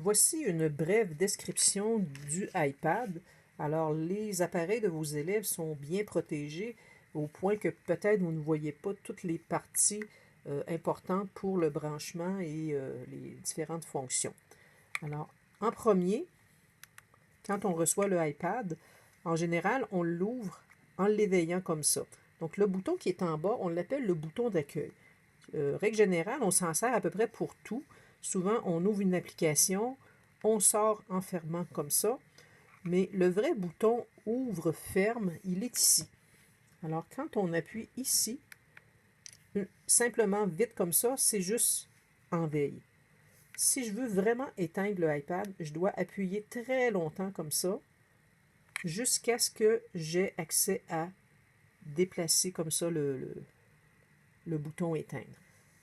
Voici une brève description du iPad. Alors, les appareils de vos élèves sont bien protégés au point que peut-être vous ne voyez pas toutes les parties importantes pour le branchement et les différentes fonctions. Alors, en premier, quand on reçoit le iPad, en général, on l'ouvre en l'éveillant comme ça. Donc, le bouton qui est en bas, on l'appelle le bouton d'accueil. Règle générale, on s'en sert à peu près pour tout. Souvent, on ouvre une application, on sort en fermant comme ça, mais le vrai bouton ouvre-ferme, il est ici. Alors, quand on appuie ici, simplement vite comme ça, c'est juste en veille. Si je veux vraiment éteindre le iPad, je dois appuyer très longtemps comme ça, jusqu'à ce que j'ai accès à déplacer comme ça le bouton éteindre.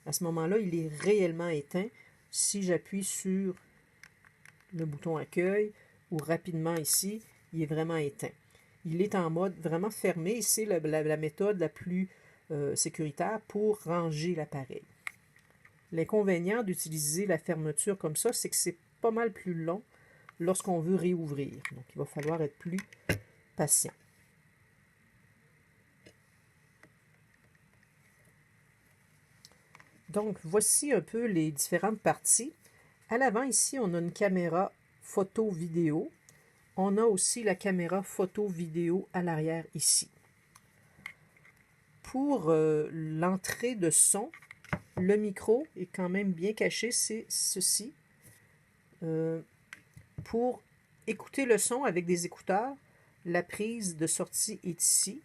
À ce moment-là, il est réellement éteint. Si j'appuie sur le bouton accueil ou rapidement ici, il est vraiment éteint. Il est en mode vraiment fermé et c'est la méthode la plus sécuritaire pour ranger l'appareil. L'inconvénient d'utiliser la fermeture comme ça, c'est que c'est pas mal plus long lorsqu'on veut réouvrir. Donc, il va falloir être plus patient. Donc, voici un peu les différentes parties. À l'avant, ici, on a une caméra photo-vidéo. On a aussi la caméra photo-vidéo à l'arrière ici. Pour l'entrée de son, le micro est quand même bien caché, c'est ceci. Pour écouter le son avec des écouteurs, la prise de sortie est ici.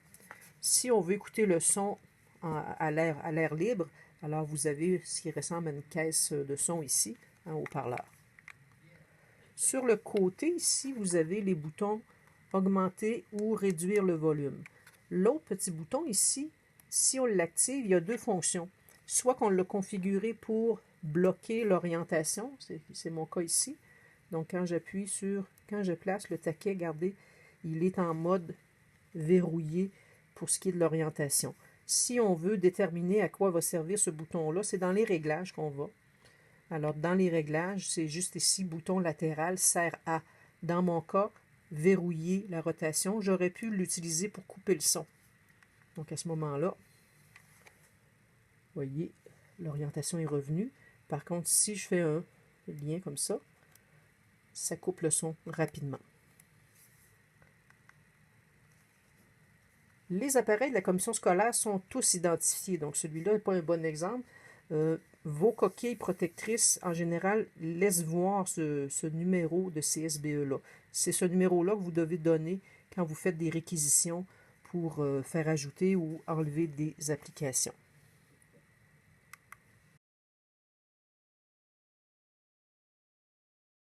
Si on veut écouter le son à l'air libre, alors vous avez ce qui ressemble à une caisse de son ici, un haut-parleur. Sur le côté ici, vous avez les boutons augmenter ou réduire le volume. L'autre petit bouton ici, si on l'active, il y a deux fonctions. Soit qu'on l'a configuré pour bloquer l'orientation, c'est mon cas ici. Donc quand je place le taquet, regardez, il est en mode verrouillé pour ce qui est de l'orientation. Si on veut déterminer à quoi va servir ce bouton-là, c'est dans les réglages qu'on va. Alors, dans les réglages, c'est juste ici, bouton latéral sert à, dans mon cas, verrouiller la rotation. J'aurais pu l'utiliser pour couper le son. Donc, à ce moment-là, vous voyez, l'orientation est revenue. Par contre, si je fais un lien comme ça coupe le son rapidement. Les appareils de la commission scolaire sont tous identifiés. Donc, celui-là n'est pas un bon exemple. Vos coquilles protectrices, en général, laissent voir ce numéro de CSBE-là. C'est ce numéro-là que vous devez donner quand vous faites des réquisitions pour faire ajouter ou enlever des applications.